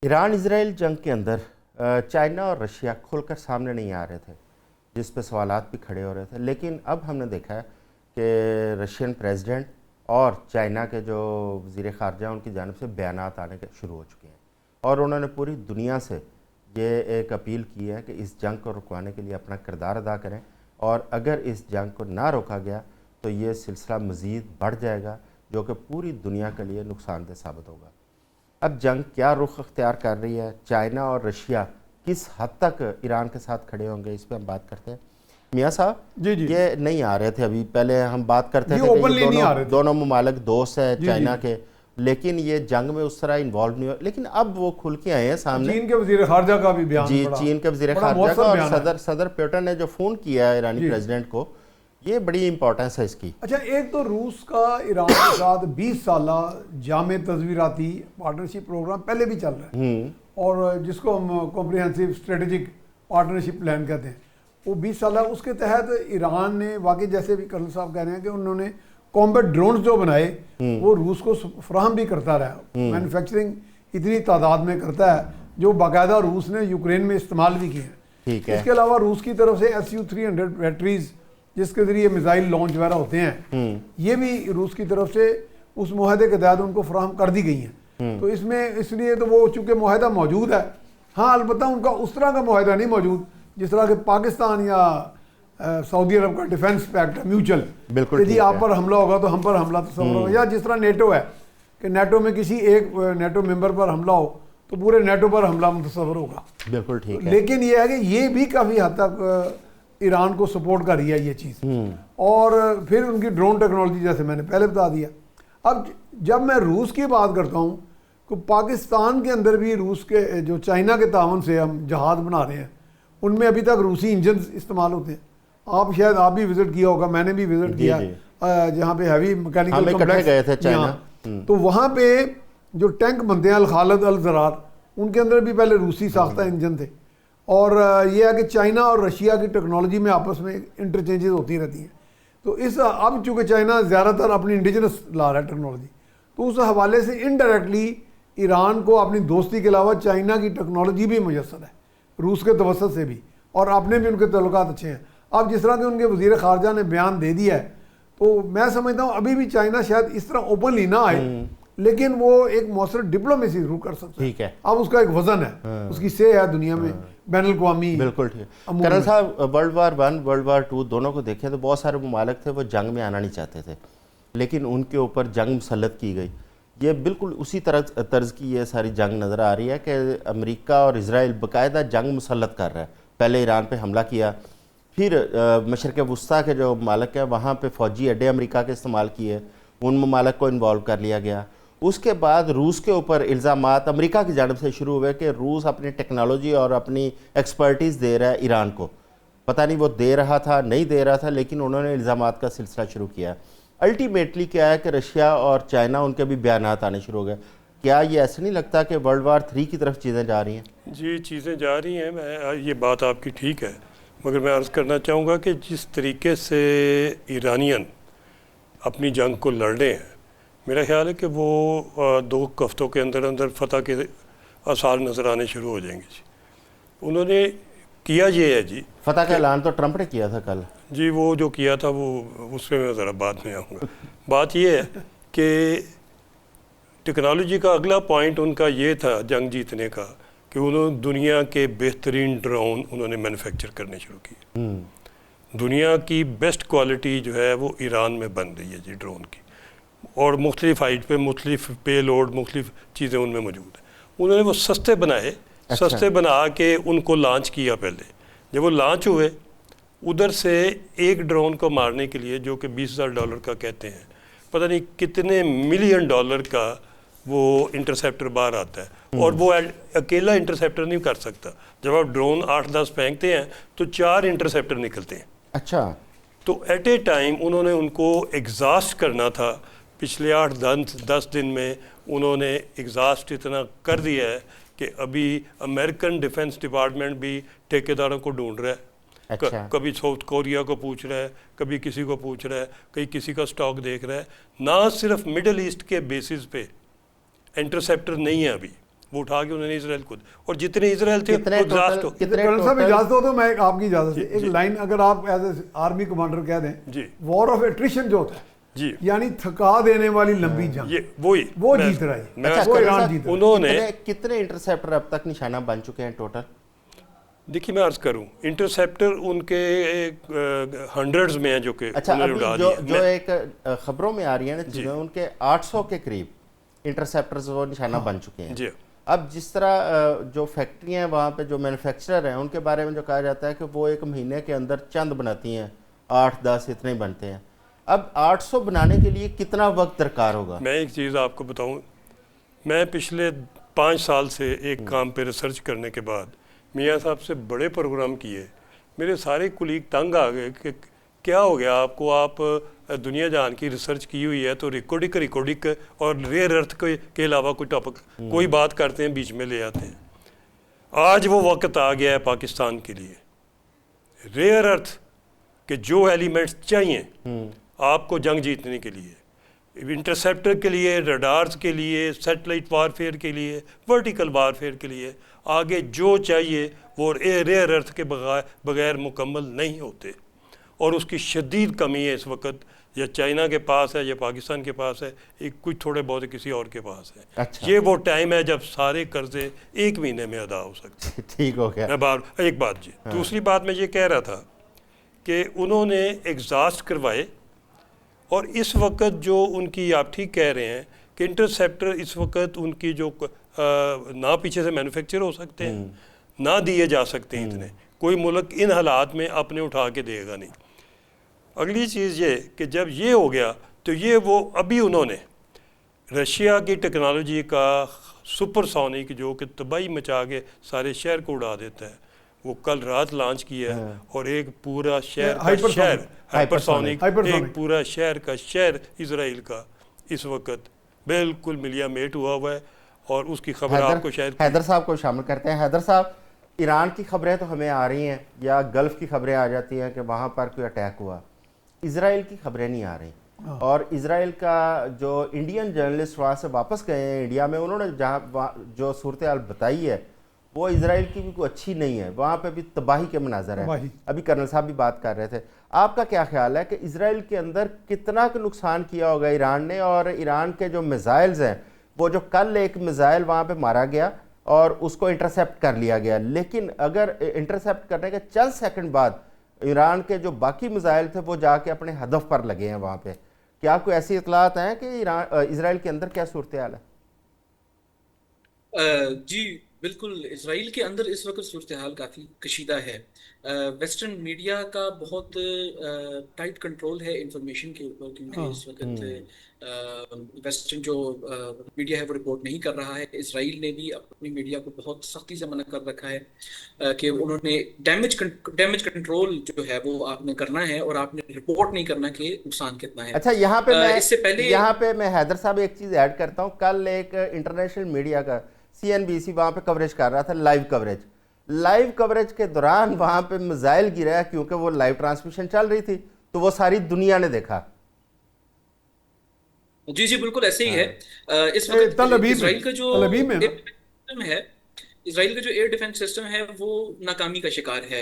Iran Israel जंग के अंदर चाइना और रशिया खुलकर सामने नहीं आ रहे थे, जिस पे सवालात भी खड़े हो रहे थे। लेकिन अब हमने देखा है कि रशियन प्रेसिडेंट और चाइना के जो वज़ीर ख़ारजा उनकी जानिब से बयानात आने के शुरू हो चुके हैं और उन्होंने पूरी दुनिया से ये एक अपील की है कि इस जंग को रुकवाने के लिए अपना किरदार अदा करें, और अगर इस जंग को ना रोका गया तो ये सिलसिला मज़ीद बढ़ जाएगा, जो कि पूरी दुनिया के लिए नुकसानदेह साबित होगा। अब जंग क्या रुख अख्तियार कर रही है, चाइना और रशिया किस हद तक ईरान के साथ खड़े होंगे, इस पर हम बात करते हैं। मियाँ साहब जी जी ये नहीं आ रहे थे अभी, पहले हम बात करते थे कि ये दोनों ममालिक दोस्त हैं चाइना के, लेकिन ये जंग में उस तरह इन्वॉल्व नहीं हुआ। लेकिन अब वो खुल के आए हैं सामने। चीन के वज़ीर ख़ारजा का भी बयान, जी चीन के वज़ीर ख़ारजा का, और सदर पुतिन ने जो फ़ोन किया है ईरानी प्रेसिडेंट को, ये बड़ी इंपॉर्टेंस है इसकी। अच्छा, एक तो रूस का ईरान के साथ 20 साल जामे तस्वीराती पार्टनरशिप प्रोग्राम पहले भी चल रहा है, और जिसको हम कॉम्प्रिहेंसिव स्ट्रेटेजिक पार्टनरशिप प्लान कहते हैं, वो 20 साल उसके तहत ईरान ने वाकई, जैसे भी कर्नल साहब कह रहे हैं कि उन्होंने कॉम्बैट ड्रोन्स जो बनाए वो रूस को फराहम भी करता रहा, मैन्युफैक्चरिंग इतनी तादाद में करता है जो बाकायदा रूस ने यूक्रेन में इस्तेमाल भी किए हैं। इसके अलावा रूस की तरफ से SU-300 बैटरीज जिसके जरिए मिसाइल लॉन्च वगैरह होते हैं, ये भी रूस की तरफ से उस मुआहदे के तहत उनको फराहम कर दी गई हैं। तो इसमें इसलिए तो वो चूँकि मुआहदा मौजूद है, हाँ अलबत्ता उनका उस तरह का मुआहदा नहीं मौजूद जिस तरह के पाकिस्तान या सऊदी अरब का डिफेंस पैक्ट है म्यूचुअल, यदि आप पर हमला होगा तो हम पर हमला तस्वर होगा, या जिस तरह नेटो है कि नेटो में किसी एक नेटो मेंबर पर हमला हो तो पूरे नेटो पर हमला मुतसव्वर होगा। बिल्कुल ठीक है। लेकिन ये है कि ये भी काफ़ी हद तक ईरान को सपोर्ट कर रही है ये चीज़, और फिर उनकी ड्रोन टेक्नोलॉजी जैसे मैंने पहले बता दिया। अब जब मैं रूस की बात करता हूँ तो पाकिस्तान के अंदर भी रूस के जो चाइना के तावन से हम जहाज़ बना रहे हैं, उनमें अभी तक रूसी इंजन इस्तेमाल होते हैं। आप शायद आप भी विजिट किया होगा, मैंने भी विजिट किया, जहाँ पे हैवी मैकेनिकल कॉम्प्लेक्स गए थे चाइना, तो वहाँ पे जो टैंक बनते हैं अल खालिद अल ज़रार, उनके अंदर भी पहले रूसी साख्ता इंजन थे। और ये है कि चाइना और रशिया की टेक्नोलॉजी में आपस में इंटरचेंजेस होती रहती हैं। तो इस अब चूँकि चाइना ज़्यादातर अपनी इंडिजिनस ला रहा है टेक्नोलॉजी, तो उस हवाले से इनडायरेक्टली ईरान को अपनी दोस्ती के अलावा चाइना की टेक्नोलॉजी भी मुयस्सर है, रूस के तवसत से भी, और अपने भी उनके तल्लुकात अच्छे हैं। अब जिस तरह के उनके वज़ीर ख़ारजा ने बयान दे दिया है, तो मैं समझता हूँ अभी भी चाइना शायद इस तरह ओपनली ना आए, लेकिन वो एक मौसर डिप्लोमेसी जरूर कर सकता है। ठीक है, अब उसका एक वजन है, उसकी से है दुनिया में बैनुल-अक़वामी। बिल्कुल ठीक है। कर्नल साहब, वर्ल्ड वार 1 वर्ल्ड वार 2 दोनों को देखें तो बहुत सारे ममालिक थे वो जंग में आना नहीं चाहते थे, लेकिन उनके ऊपर जंग मुसल्लत की गई। ये बिल्कुल उसी तरह तर्ज की ये सारी जंग नज़र आ रही है कि अमेरिका और इजराइल बाकायदा जंग मुसल्लत कर रहा है। पहले ईरान पे हमला किया, फिर मशरक़ वस्ता के जो ममालिक हैं वहाँ पे फ़ौजी अड्डे अमेरिका के इस्तेमाल किए, उन ममालिक को इन्वॉल्व कर लिया गया। उसके बाद रूस के ऊपर इल्ज़ामात अमेरिका की जानिब से शुरू हुए कि रूस अपनी टेक्नोलॉजी और अपनी एक्सपर्टीज़ दे रहा है ईरान को। पता नहीं वो दे रहा था नहीं दे रहा था, लेकिन उन्होंने इल्ज़ामात का सिलसिला शुरू किया। अल्टीमेटली क्या है कि रशिया और चाइना, उनके भी बयानात आने शुरू हो गए। क्या ये ऐसे नहीं लगता कि वर्ल्ड वार 3 की तरफ चीज़ें जा रही हैं? जी, चीज़ें जा रही हैं। मैं ये बात आपकी ठीक है, मगर मैं अर्ज़ करना चाहूँगा कि जिस तरीके से ईरानियन अपनी जंग को लड़ रहे हैं, मेरा ख्याल है कि वो 2 हफ्तों के अंदर अंदर फतह के आसार नज़र आने शुरू हो जाएंगे। जी, उन्होंने किया ये है जी, फतह का ऐलान तो ट्रंप ने किया था कल। जी, वो जो किया था वो उस पर मैं ज़रा बाद में आऊँगा। बात ये है कि टेक्नोलॉजी का अगला पॉइंट उनका ये था जंग जीतने का कि उन्होंने दुनिया के बेहतरीन ड्रोन उन्होंने मैन्युफैक्चर करने शुरू किए। दुनिया की बेस्ट क्वालिटी जो है वो ईरान में बन रही है जी ड्रोन की, और मुख्तलिफ हाइट पे मुख्तलिफ पे लोड मुख्तलिफ चीज़ें उनमें मौजूद हैं। उन्होंने वो सस्ते बनाए, सस्ते बना के उनको लॉन्च किया। पहले जब वो लॉन्च हुए, उधर से एक ड्रोन को मारने के लिए जो कि $20,000 का कहते हैं, पता नहीं कितने मिलियन डॉलर का वो इंटरसेप्टर बाहर आता है, और वो अकेला इंटरसेप्टर नहीं कर सकता। जब आप ड्रोन 8-10 फेंकते हैं तो 4 इंटरसेप्टर निकलते हैं। अच्छा, तो एट ए टाइम उन्होंने उनको एग्जॉस्ट करना था। पिछले 8-10 दिन में उन्होंने एग्जॉस्ट इतना कर दिया है कि अभी अमेरिकन डिफेंस डिपार्टमेंट भी ठेकेदारों को ढूंढ रहा है। अच्छा। कभी साउथ कोरिया को पूछ रहा है, कभी किसी को पूछ रहा है, कहीं किसी का स्टॉक देख रहा है। ना सिर्फ मिडल ईस्ट के बेसिस पे इंटरसेप्टर नहीं है अभी, वो उठा के उन्होंने इसराइल खुद, और जितने इसराइल थे कितने वो एग्जॉस्ट हो। कितने कर्नल साहब total- इजाजत हो तो मैं आपकी इजाजत से एक लाइन अगर आप एज ए आर्मी कमांडर कह दें, जी। वॉर ऑफ एट्रिशन जो होता है, जी, यानी थका देने वाली लंबी जंग, ये वही वो मैं- जीत रहा है, मैं- अच्छा, वो कर्नल ईरान साहब, जीत रहा है। उन्होंने कितने इंटरसेप्टर अब तक निशाना बन चुके हैं टोटल? देखिए मैं अर्ज करूं, इंटरसेप्टर उनके हंड्रेड्स में हैं जो कि अच्छा, उन्होंने अभी उड़ा जो दिए। जो एक खबरों में आ रही है ना जी। चीज़ें, उनके 800 के करीब इंटरसेप्टर्स वो निशाना बन चुके हैं। जी, अब जिस तरह जो फैक्ट्रियां हैं वहाँ पे जो मैन्युफैक्चरर हैं उनके बारे में जो कहा जाता है कि वो एक महीने के अंदर चंद बनाती हैं, 8-10 इतने ही बनते हैं। अब 800 बनाने के लिए कितना वक्त दरकार होगा? मैं एक चीज़ आपको बताऊं, मैं पिछले 5 साल से एक काम पे रिसर्च करने के बाद मियाँ साहब से बड़े प्रोग्राम किए, मेरे सारे कुलीग तंग आ गए कि क्या हो गया आपको, आप दुनिया जहान की रिसर्च की हुई है तो रिकॉर्डिक और रेयर अर्थ के अलावा कोई टॉपिक कोई बात करते हैं बीच में ले आते हैं। आज वो वक्त आ गया है पाकिस्तान के लिए, रेयर अर्थ के जो एलिमेंट्स चाहिए आपको जंग जीतने के लिए, इंटरसेप्टर के लिए, रडार्स के लिए, सैटेलाइट वारफेयर के लिए, वर्टिकल वारफेयर के लिए, आगे जो चाहिए वो रेयर अर्थ के बगैर मुकम्मल नहीं होते, और उसकी शदीद कमी है इस वक्त, या चाइना के पास है या पाकिस्तान के पास है, एक कुछ थोड़े बहुत किसी और के पास है। अच्छा। ये वो टाइम है जब सारे कर्जे 1 महीने में अदा हो सकते हैं। ठीक हो गया। मैं एक बात जी, दूसरी बात मैं ये कह रहा था कि उन्होंने एग्जॉस्ट करवाए, और इस वक्त जो उनकी, आप ठीक कह रहे हैं कि इंटरसेप्टर इस वक्त उनकी जो ना पीछे से मैन्युफैक्चर हो सकते हैं, ना दिए जा सकते हैं इतने, कोई मुल्क इन हालात में अपने उठा के देगा नहीं। अगली चीज़ ये कि जब ये हो गया तो ये वो अभी उन्होंने रशिया की टेक्नोलॉजी का सुपरसोनिक जो कि तबाही मचा के सारे शहर को उड़ा देता है, वो कल रात लॉन्च किया है, और एक पूरा शहर का शहर हाइपरसोनिक, एक पूरा शहर का शहर इसराइल का इस वक्त बिल्कुल मिलिया मेट हुआ है, और उसकी खबर आपको शायद हैदर साहब को शामिल करते हैं। हैदर साहब, ईरान की खबरें तो हमें आ रही हैं या गल्फ़ की खबरें आ जाती हैं कि वहाँ पर कोई अटैक हुआ, इजराइल की खबरें नहीं आ रही। और इजराइल का जो इंडियन जर्नलिस्ट वहाँ से वापस गए हैं इंडिया में, उन्होंने जहाँ जो सूरत हाल बताई है वो इजराइल की भी कोई अच्छी नहीं है, वहाँ पे भी तबाही के मनाजर है। अभी कर्नल साहब भी बात कर रहे थे, आपका क्या ख्याल है कि इजराइल के अंदर कितना का नुकसान किया होगा ईरान ने, और ईरान के जो मिसाइल्स हैं, वो जो कल एक मिसाइल वहाँ पे मारा गया और उसको इंटरसेप्ट कर लिया गया, लेकिन अगर इंटरसेप्ट करने के चंद सेकंड बाद ईरान के जो बाकी मिसाइल थे वो जाके अपने हदफ पर लगे हैं वहाँ पे, क्या आपको ऐसी इतलात हैं कि इजराइल के अंदर क्या सूरत हाल है? जी बिल्कुल, इसराइल के अंदर इस वक्त सूरत हाल काफ़ी कशीदा है। वेस्टर्न मीडिया का बहुत टाइट कंट्रोल है इंफॉर्मेशन के ऊपर, क्योंकि इस वक्त वेस्टर्न जो मीडिया है वो रिपोर्ट नहीं कर रहा है। इसराइल ने भी अपनी मीडिया को बहुत सख्ती से मना कर रखा है कि उन्होंने डैमेज कंट्रोल जो है वो आपने करना है, और आपने रिपोर्ट नहीं करना कि नुकसान कितना है। अच्छा, यहाँ पे मैं हैदर साहब एक चीज़ ऐड करता हूँ। कल एक इंटरनेशनल मीडिया का CNBC वहाँ पे कवरेज कर रहा था, लाइव कवरेज के दौरान वहाँ पे मिसाइल गिरा, क्योंकि वो लाइव ट्रांसमिशन चल रही थी तो वो सारी दुनिया ने देखा। जी जी बिल्कुल ऐसे ही है। इस वक्त इसराइल का जो इसराइल का जो एयर डिफेंस सिस्टम है वो नाकामी का शिकार है।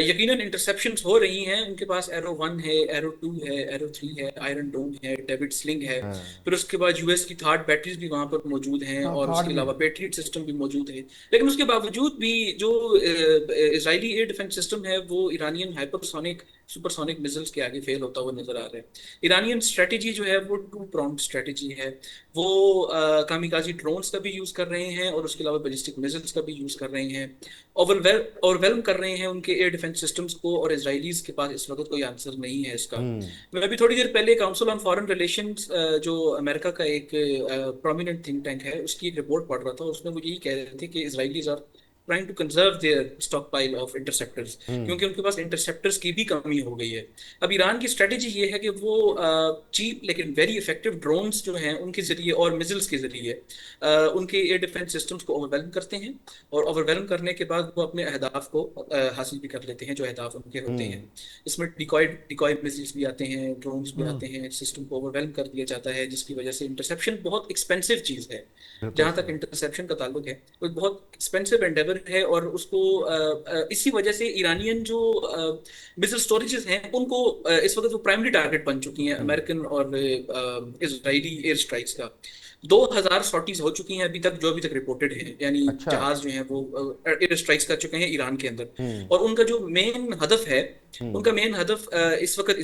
यकीनन इंटरसेप्शंस हो रही हैं, उनके पास एरो 1 है, एरो 2 है, एरो 3 है, आयरन डोम है, डेविड स्लिंग है, फिर उसके बाद यूएस की थर्ड बैटरीज भी वहां पर मौजूद हैं, और उसके अलावा पेट्रियट सिस्टम भी मौजूद है। लेकिन उसके बावजूद भी जो इजरायली एयर डिफेंस सिस्टम है वो ईरानियन हाइपरसोनिक सुपरसोनिक मिसाइल्स के आगे फेल होता हुआ नजर आ रहा है। ईरानियन स्ट्रेटेजी जो है वो 2 pronged स्ट्रेटेजी है। वो कामिकाजी ड्रोन्स का भी यूज कर रहे हैं, और उसके अलावा बैलिस्टिक मिसाइल्स का भी यूज कर रहे हैं, ओवरवेलम कर रहे हैं उनके एयर डिफेंस सिस्टम्स को, और इजरायलीज के पास इस वक्त कोई आंसर नहीं है इसका। मैं अभी थोड़ी देर पहले काउंसिल ऑन फॉरेन रिलेशंस जो अमेरिका का एक प्रोमिनेंट थिंक टैंक है, उसकी एक रिपोर्ट पढ़ रहा था, उसमें वो यही कह रहे थे कि Israelis are trying to conserve their stockpile of interceptors, क्योंकि उनके पास इंटरसेप्टर्स की भी कमी हो गई है। अब ईरान की स्ट्रेटेजी ये है कि वो चीप लेकिन वेरी इफेक्टिव ड्रोन्स जो हैं उनके जरिए और मिसाइल्स के जरिए उनके एयर डिफेंस सिस्टम्स को ओवरवेलम करते हैं, और ओवरवेलम करने के बाद वो अपने अहदाफ को हासिल भी कर लेते हैं जो अहदाफ उनके होते हैं। इसमें डिकॉय मिसाइल्स भी आते हैं, ड्रोन्स भी आते हैं, सिस्टम को ओवरवेलम कर दिया जाता है, जिसकी वजह से इंटरसेप्शन बहुत एक्सपेंसिव चीज़ है। जहां तक इंटरसेप्शन का ताल्लुक है, वो एक बहुत एक्सपेंसिव एंडेवर है, और उसको इसी वजह से ईरानियन जो मिसाइल स्टोरेजेस हैं उनको इस वक्त वो प्राइमरी टारगेट बन चुकी हैं अमेरिकन और इजरायली एयर स्ट्राइक्स का। 2000 सॉर्टीज हो चुकी हैं अभी तक, जो अभी तक रिपोर्टेड है, यानी अच्छा। जहाज जो हैं वो एयर स्ट्राइक्स कर चुके हैं ईरान के अंदर। और उनका जो मेन हदफ है, उनका मेन हदफ इस वक्त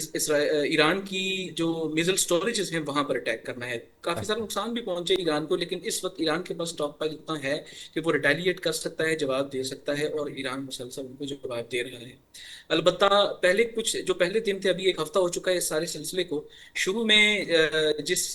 ईरान की जो मिसाइल स्टोरेजेस हैं वहां पर अटैक करना है। काफी सारा नुकसान भी पहुंचे ईरान को, लेकिन इस वक्त ईरान के पास स्टॉक पाइल इतना है कि वो रिटेलिएट कर सकता है, जवाब दे सकता है, और ईरान मुसलसल उनको जवाब दे रहा है। अलबत्ता पहले दिन थे, अभी एक हफ्ता हो चुका है इस सारे सिलसिले को। शुरू में जिस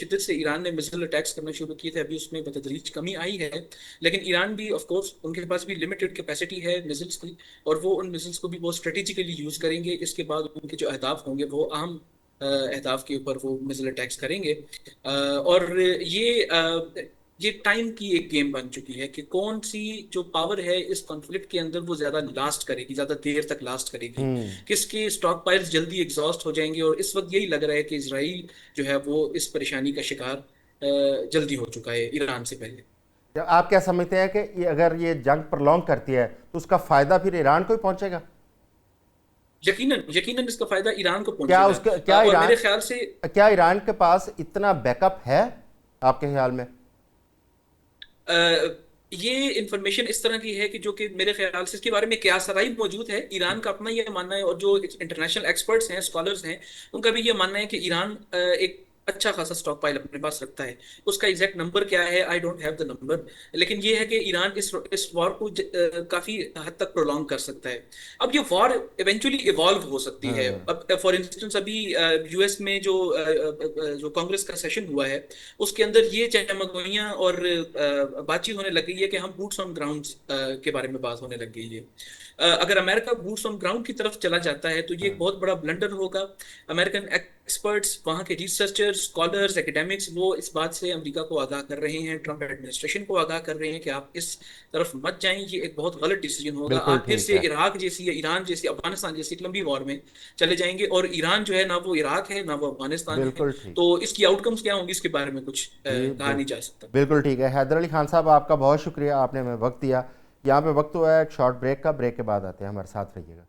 शिद्दत से ईरान ने मिसाइल अटैक्स करना शुरू किए थे, अभी उसमें बतदरीज कमी आई है, लेकिन ईरान भी ऑफ कोर्स उनके पास भी लिमिटेड कैपेसिटी है मिसाइल्स की, और वो उन मिसाइल्स को भी वो स्ट्रेटेजिकली यूज करेंगे। इसके बाद उनके जो अहदाफ होंगे वो अहम अहदाफ के ऊपर वो मिसाइल अटैक्स करेंगे। और ये टाइम की एक गेम बन चुकी है कि कौन सी जो पावर है इस कॉन्फ्लिक्ट के अंदर वो ज्यादा लास्ट करेगी, ज्यादा देर तक लास्ट करेगी, किसके स्टॉक पाइल्स जल्दी एग्जॉस्ट हो जाएंगे। और इस वक्त यही लग रहा है कि इजराइल जो है वो इस परेशानी का शिकार जल्दी हो चुका है ईरान से पहले। आप क्या समझते हैं कि अगर ये जंग प्रलॉन्ग करती है तो उसका फायदा फिर ईरान को ही पहुंचेगा? यकीनन इसका फायदा ईरान को क्या पहुंचेगा। और मेरे ख्याल से क्या ईरान के पास इतना बैकअप है आपके ख्याल में? ये इंफॉर्मेशन इस तरह की है कि जो कि मेरे ख्याल से इसके बारे में क्या सराई मौजूद है। ईरान का अपना ये मानना है, और जो इंटरनेशनल एक्सपर्ट्स हैं, स्कॉलर्स हैं, उनका भी ये मानना है कि ईरान एक अच्छा खासा स्टॉक पाइल अपने पास रखता है। उसका एग्जैक्ट नंबर क्या है, I don't have the number, लेकिन ये है कि ईरान इस वॉर को काफी हद तक प्रोलॉन्ग कर सकता है। अब ये वॉर इवेंचुअली इवॉल्व हो सकती है। अब फॉर इंस्टेंस अभी यूएस में जो कांग्रेस का सेशन हुआ है, उसके अंदर ये चहमगोइयां और बातचीत होने लग गई है कि हम बूट्स ऑन ग्राउंड के बारे में बात होने लग गई है। अगर अमेरिका बूट्स ऑन ग्राउंड की तरफ चला जाता है तो ये एक बहुत बड़ा ब्लंडर होगा। अमेरिकन एक्सपर्ट्स, वहाँ के रिसर्चर्स, स्कॉलर्स, एकेडमिक्स, वो इस बात से अमेरिका को आगाह कर रहे हैं, ट्रंप एडमिनिस्ट्रेशन को आगाह कर रहे हैं कि आप इस तरफ मत जाएं, ये एक बहुत गलत डिसीजन होगा। आप फिर से इराक जैसी या ईरान जैसी, अफगानिस्तान जैसी एक लंबी वॉर में चले जाएंगे, और ईरान जो है ना वो इराक है ना वो अफगानिस्तान है, तो इसकी आउटकम्स क्या होंगी इसके बारे में कुछ कहा नहीं जा सकता। बिल्कुल ठीक है। हैदर अली खान साहब, आपका बहुत शुक्रिया, आपने हमें वक्त दिया। यहाँ पे वक्त हुआ है एक शॉर्ट ब्रेक का। ब्रेक के बाद आते हैं, हमारे साथ रहिएगा।